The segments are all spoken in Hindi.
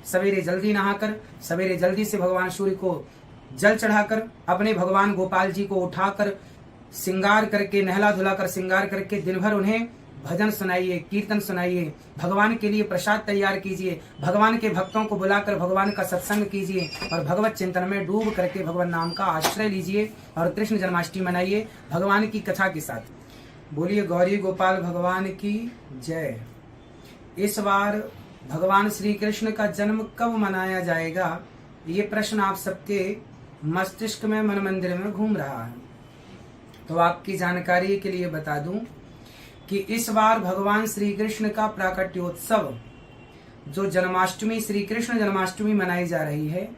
सवेरे जल्दी नहाकर, सवेरे जल्दी से भगवान सूर्य को जल चढ़ाकर, अपने भगवान गोपाल जी को उठाकर श्रृंगार करके, नहला धुलाकर श्रृंगार करके दिन भर उन्हें भजन सुनाइए, कीर्तन सुनाइए, भगवान के लिए प्रसाद तैयार कीजिए, भगवान के भक्तों को बुलाकर भगवान का सत्संग कीजिए और भगवत चिंतन में डूब करके भगवान नाम का आश्रय लीजिए और कृष्ण जन्माष्टमी मनाइए भगवान की कथा के साथ। बोलिए गौरी गोपाल भगवान की जय। इस बार भगवान श्री कृष्ण का जन्म कब मनाया जाएगा, ये प्रश्न आप सबके मस्तिष्क में, मन मंदिर में घूम रहा है। तो आपकी जानकारी के लिए बता दूं कि इस बार भगवान श्री कृष्ण का प्राकट्योत्सव, जो जन्माष्टमी, श्री कृष्ण जन्माष्टमी मनाई जा रही है,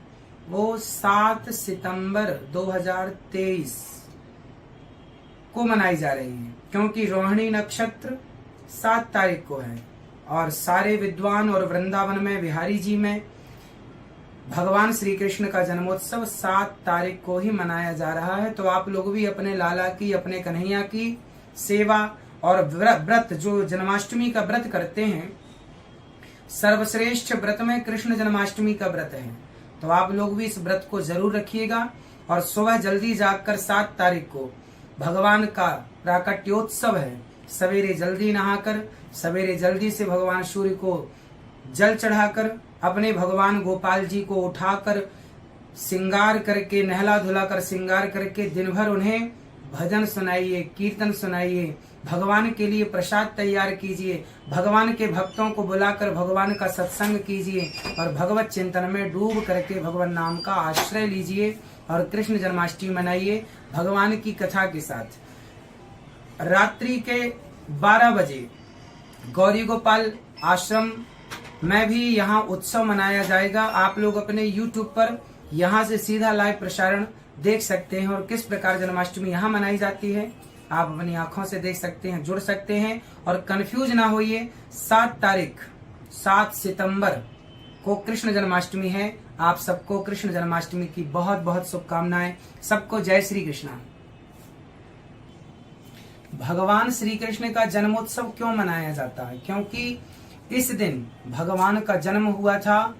वो 7 सितंबर 2023 को मनाई जा रही है, क्योंकि रोहिणी नक्षत्र 7 तारीख को है और सारे विद्वान और वृंदावन में, बिहारी जी में भगवान श्री कृष्ण का जन्मोत्सव 7 तारीख को ही मनाया जा रहा है। तो आप लोग भी अपने लाला की, अपने कन्हैया की सेवा और व्रत, जो जन्माष्टमी का व्रत करते हैं, सर्वश्रेष्ठ व्रत में कृष्ण जन्माष्टमी का व्रत है, तो आप लोग भी इस व्रत को जरूर रखिएगा। और सुबह जल्दी जागकर 7 तारीख को भगवान का प्राकट्योत्सव है, सवेरे जल्दी नहाकर, सवेरे जल्दी से भगवान सूर्य को जल चढ़ाकर, अपने भगवान गोपाल जी को उठाकर श्रृंगार करके, नहला धुलाकर श्रृंगार करके दिन भर उन्हें भजन सुनाइए, कीर्तन सुनाइए, भगवान के लिए प्रसाद तैयार कीजिए, भगवान के भक्तों को बुलाकर भगवान का सत्संग कीजिए और भगवत चिंतन में डूब करके भगवान नाम का आश्रय लीजिए और कृष्ण जन्माष्टमी मनाइए भगवान की कथा के साथ। रात्रि के 12 बजे गौरी गोपाल आश्रम में भी यहाँ उत्सव मनाया जाएगा। आप लोग अपने YouTube पर यहाँ से सीधा लाइव प्रसारण देख सकते हैं और किस प्रकार जन्माष्टमी यहाँ मनाई जाती है आप अपनी आंखों से देख सकते हैं, जुड़ सकते हैं। और कंफ्यूज ना होइए, 7 तारीख 7 सितंबर को कृष्ण जन्माष्टमी है। आप सबको कृष्ण जन्माष्टमी की बहुत बहुत शुभकामनाएं। सबको जय श्री कृष्ण। भगवान श्री कृष्ण का जन्मोत्सव क्यों मनाया जाता है? क्योंकि इस दिन भगवान का जन्म हुआ था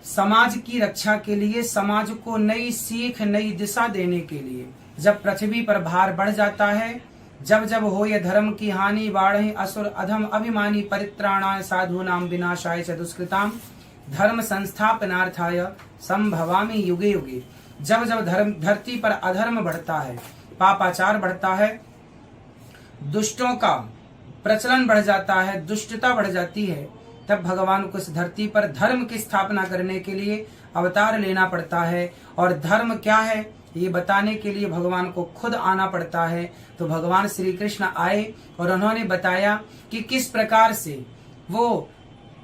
समाज की रक्षा के लिए, समाज को नई सीख, नई दिशा देने के लिए। जब पृथ्वी पर भार बढ़ जाता है, जब जब हो ये धर्म की हानि, बाढ़े असुर अधम अभिमानी, परित्राणाय साधूनाम विनाशाय च दुष्कृताम, धर्म संस्थापनार्थाय संभवामि युगे युगे। जब जब धरती पर अधर्म बढ़ता है, पापाचार बढ़ता है, दुष्टों का प्रचलन बढ़ जाता है, दुष्टता बढ़ जाती है, तब भगवान को इस धरती पर धर्म की स्थापना करने के लिए अवतार लेना पड़ता है। और धर्म क्या है ये बताने के लिए भगवान को खुद आना पड़ता है। तो भगवान श्री कृष्ण आए और उन्होंने बताया कि किस प्रकार से वो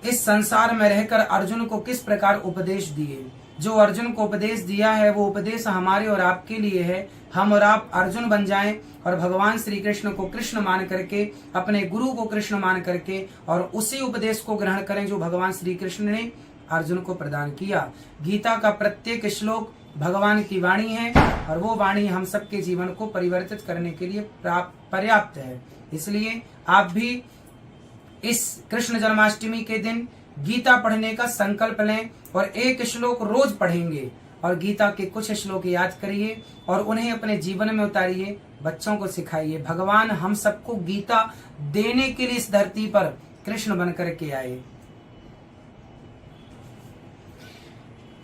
इस संसार में रहकर अर्जुन को किस प्रकार उपदेश दिए। जो अर्जुन को उपदेश दिया है वो उपदेश हमारे और आपके लिए है। हम और आप अर्जुन बन जाएं और भगवान श्री कृष्ण को कृष्ण मान करके, अपने गुरु को कृष्ण मान करके और उसी उपदेश को ग्रहण करें जो भगवान श्री कृष्ण ने अर्जुन को प्रदान किया। गीता का प्रत्येक श्लोक भगवान की वाणी है और वो वाणी हम सबके जीवन को परिवर्तित करने के लिए पर्याप्त है। इसलिए आप भी इस कृष्ण जन्माष्टमी के दिन गीता पढ़ने का संकल्प लें और एक श्लोक रोज पढ़ेंगे और गीता के कुछ श्लोक याद करिए और उन्हें अपने जीवन में उतारिए, बच्चों को सिखाइए। भगवान हम सबको गीता देने के लिए इस धरती पर कृष्ण बनकर के आए।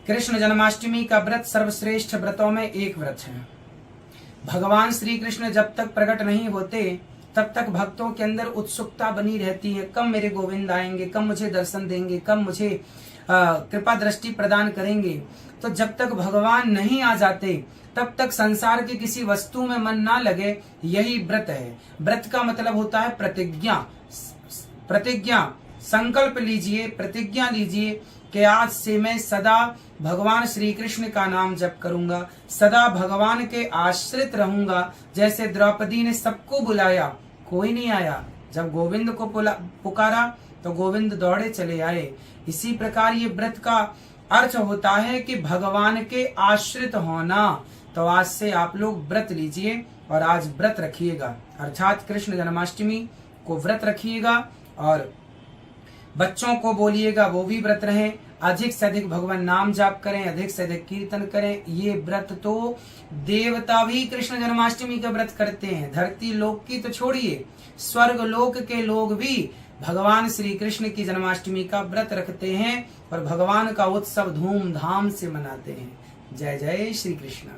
कृष्ण जन्माष्टमी का व्रत सर्वश्रेष्ठ व्रतों में एक व्रत है। भगवान श्री कृष्ण जब तक प्रकट नहीं होते तब तक भक्तों के अंदर उत्सुकता बनी रहती है, कब मेरे गोविंद आएंगे, कब मुझे दर्शन देंगे, कब मुझे कृपा दृष्टि प्रदान करेंगे। तो जब तक भगवान नहीं आ जाते तब तक संसार की किसी वस्तु में मन ना लगे, यही व्रत है। व्रत का मतलब होता है प्रतिज्ञा। प्रतिज्ञा, संकल्प लीजिए, प्रतिज्ञा लीजिए कि आज से मैं सदा भगवान श्री कृष्ण का नाम जप करूंगा, सदा भगवान के आश्रित रहूंगा। जैसे द्रौपदी ने सबको बुलाया, कोई नहीं आया, जब गोविंद को पुकारा तो गोविंद दौड़े चले आए। इसी प्रकार ये व्रत का अर्थ होता है कि भगवान के आश्रित होना। तो आज से आप लोग व्रत लीजिए और आज व्रत रखिएगा, अर्थात कृष्ण जन्माष्टमी को व्रत रखिएगा और बच्चों को बोलिएगा वो भी व्रत रहें, अधिक से अधिक भगवान नाम जाप करें, अधिक से अधिक कीर्तन करें। ये व्रत तो देवता भी कृष्ण जन्माष्टमी का व्रत करते हैं, धरती लोक की तो छोड़िए, स्वर्ग लोक के लोग भी भगवान श्री कृष्ण की जन्माष्टमी का व्रत रखते हैं और भगवान का उत्सव धूमधाम से मनाते हैं। जय जय श्री कृष्ण।